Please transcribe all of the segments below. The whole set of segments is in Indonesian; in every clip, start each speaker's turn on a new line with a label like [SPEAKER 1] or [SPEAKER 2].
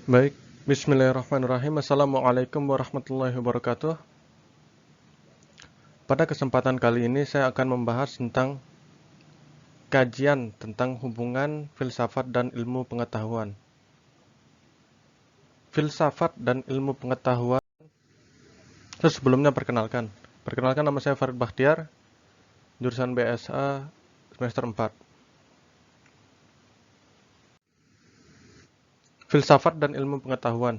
[SPEAKER 1] Baik, Bismillahirrahmanirrahim. Assalamualaikum warahmatullahi wabarakatuh. Pada kesempatan kali ini saya akan membahas tentang kajian tentang hubungan filsafat dan ilmu pengetahuan. Filsafat dan ilmu pengetahuan. Sebelumnya perkenalkan. Nama saya Farid Bakhtiar, jurusan BSA semester 4. Filsafat dan ilmu pengetahuan.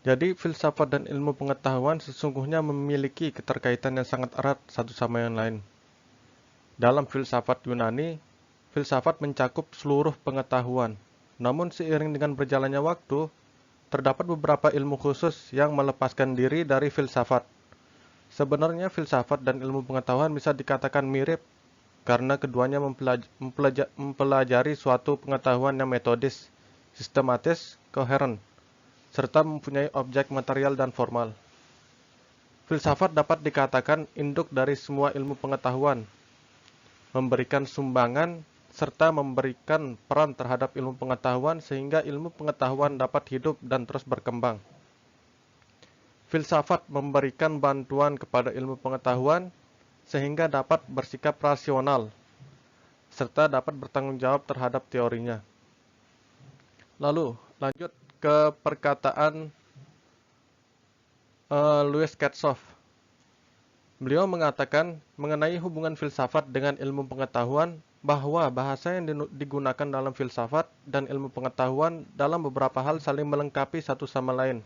[SPEAKER 1] Jadi, filsafat dan ilmu pengetahuan sesungguhnya memiliki keterkaitan yang sangat erat satu sama yang lain. Dalam filsafat Yunani, filsafat mencakup seluruh pengetahuan. Namun seiring dengan berjalannya waktu, terdapat beberapa ilmu khusus yang melepaskan diri dari filsafat. Sebenarnya filsafat dan ilmu pengetahuan bisa dikatakan mirip karena keduanya mempelajari suatu pengetahuan yang metodis, sistematis, koheren, serta mempunyai objek material dan formal. Filsafat dapat dikatakan induk dari semua ilmu pengetahuan, memberikan sumbangan, serta memberikan peran terhadap ilmu pengetahuan sehingga ilmu pengetahuan dapat hidup dan terus berkembang. Filsafat memberikan bantuan kepada ilmu pengetahuan sehingga dapat bersikap rasional, serta dapat bertanggung jawab terhadap teorinya. Lalu, lanjut ke perkataan Louis Katzoff. Beliau mengatakan mengenai hubungan filsafat dengan ilmu pengetahuan bahwa bahasa yang digunakan dalam filsafat dan ilmu pengetahuan dalam beberapa hal saling melengkapi satu sama lain.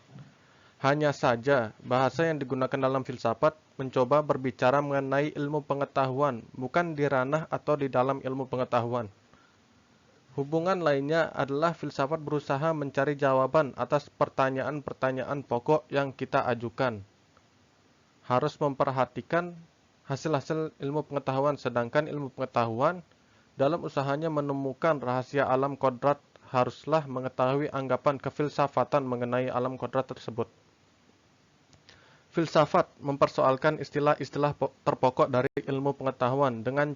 [SPEAKER 1] Hanya saja, bahasa yang digunakan dalam filsafat mencoba berbicara mengenai ilmu pengetahuan, bukan di ranah atau di dalam ilmu pengetahuan. Hubungan lainnya adalah filsafat berusaha mencari jawaban atas pertanyaan-pertanyaan pokok yang kita ajukan. Harus memperhatikan hasil-hasil ilmu pengetahuan, sedangkan ilmu pengetahuan dalam usahanya menemukan rahasia alam kodrat haruslah mengetahui anggapan kefilsafatan mengenai alam kodrat tersebut. Filsafat mempersoalkan istilah-istilah terpokok dari ilmu pengetahuan dengan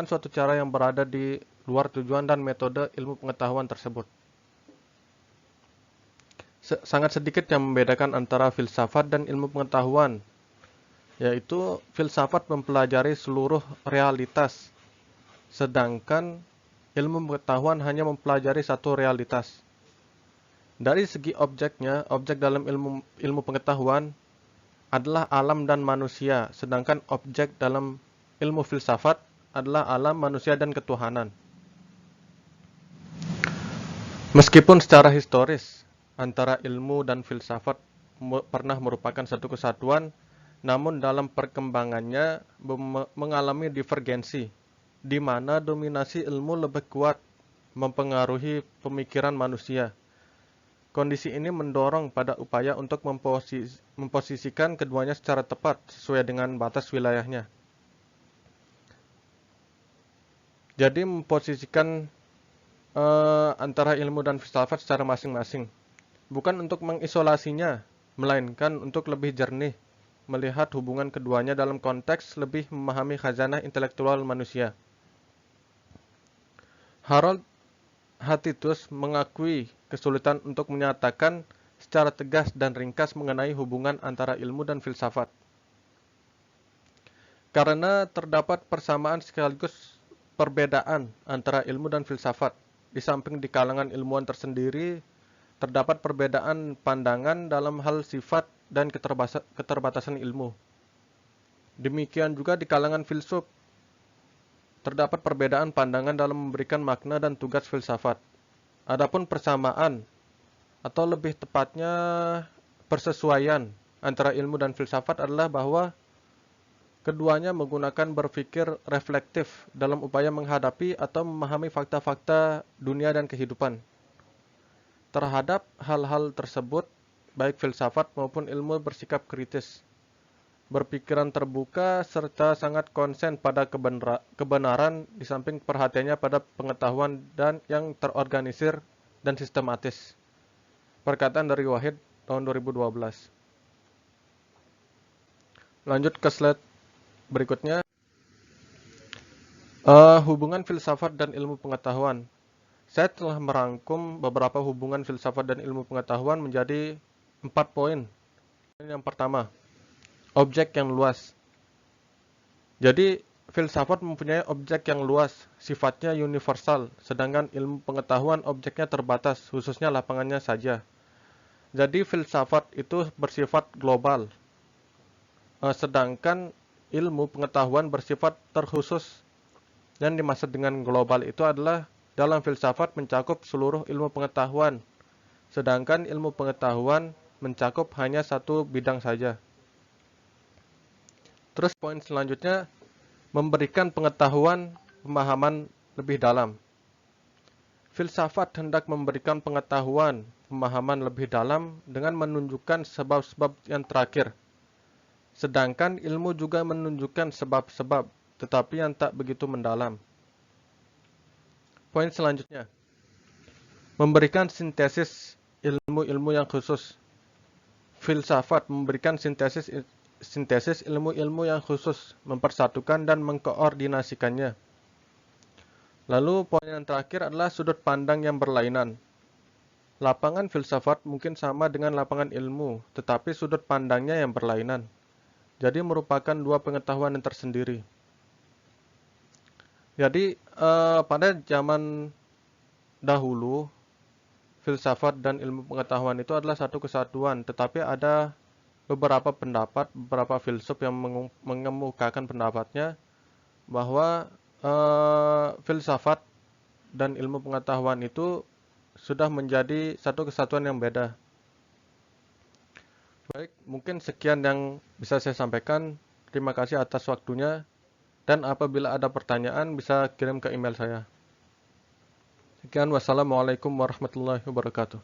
[SPEAKER 1] suatu cara yang berada di luar tujuan dan metode ilmu pengetahuan tersebut. Sangat sedikit yang membedakan antara filsafat dan ilmu pengetahuan, yaitu filsafat mempelajari seluruh realitas, sedangkan ilmu pengetahuan hanya mempelajari satu realitas. Dari segi objeknya, objek dalam ilmu pengetahuan adalah alam dan manusia, sedangkan objek dalam ilmu filsafat adalah alam, manusia, dan ketuhanan. Meskipun secara historis, antara ilmu dan filsafat pernah merupakan satu kesatuan, namun dalam perkembangannya mengalami divergensi, di mana dominasi ilmu lebih kuat mempengaruhi pemikiran manusia. Kondisi ini mendorong pada upaya untuk memposisikan keduanya secara tepat sesuai dengan batas wilayahnya. Jadi memposisikan antara ilmu dan filsafat secara masing-masing. Bukan untuk mengisolasinya, melainkan untuk lebih jernih melihat hubungan keduanya dalam konteks lebih memahami khazanah intelektual manusia. Harold Hatitus mengakui kesulitan untuk menyatakan secara tegas dan ringkas mengenai hubungan antara ilmu dan filsafat. Karena terdapat persamaan sekaligus perbedaan antara ilmu dan filsafat. Di samping di kalangan ilmuwan tersendiri, terdapat perbedaan pandangan dalam hal sifat dan keterbatasan ilmu. Demikian juga di kalangan filsuf, terdapat perbedaan pandangan dalam memberikan makna dan tugas filsafat. Adapun persamaan, atau lebih tepatnya persesuaian antara ilmu dan filsafat adalah bahwa keduanya menggunakan berpikir reflektif dalam upaya menghadapi atau memahami fakta-fakta dunia dan kehidupan. Terhadap hal-hal tersebut, baik filsafat maupun ilmu bersikap kritis, berpikiran terbuka, serta sangat konsen pada kebenaran di samping perhatiannya pada pengetahuan dan yang terorganisir dan sistematis. Perkataan dari Wahid tahun 2012. Lanjut ke slide berikutnya. Hubungan filsafat dan ilmu pengetahuan. Saya telah merangkum beberapa hubungan filsafat dan ilmu pengetahuan menjadi 4 poin. Yang pertama, objek yang luas. Jadi, filsafat mempunyai objek yang luas, sifatnya universal, sedangkan ilmu pengetahuan objeknya terbatas, khususnya lapangannya saja. Jadi, filsafat itu bersifat global, sedangkan ilmu pengetahuan bersifat terkhusus. Yang dimaksud dengan global itu adalah dalam filsafat mencakup seluruh ilmu pengetahuan, sedangkan ilmu pengetahuan mencakup hanya satu bidang saja. Terus poin selanjutnya, memberikan pengetahuan pemahaman lebih dalam. Filsafat hendak memberikan pengetahuan pemahaman lebih dalam dengan menunjukkan sebab-sebab yang terakhir. Sedangkan ilmu juga menunjukkan sebab-sebab, tetapi yang tak begitu mendalam. Poin selanjutnya, memberikan sintesis ilmu-ilmu yang khusus. Filsafat memberikan sintesis ilmu-ilmu yang khusus, mempersatukan dan mengkoordinasikannya. Lalu poin yang terakhir adalah sudut pandang yang berlainan. Lapangan filsafat mungkin sama dengan lapangan ilmu, tetapi sudut pandangnya yang berlainan. Jadi merupakan dua pengetahuan yang tersendiri. Jadi pada zaman dahulu, filsafat dan ilmu pengetahuan itu adalah satu kesatuan, tetapi ada beberapa pendapat, beberapa filsuf yang mengemukakan pendapatnya bahwa filsafat dan ilmu pengetahuan itu sudah menjadi satu kesatuan yang beda. Baik, mungkin sekian yang bisa saya sampaikan. Terima kasih atas waktunya. Dan apabila ada pertanyaan, bisa kirim ke email saya. Sekian, wassalamualaikum warahmatullahi wabarakatuh.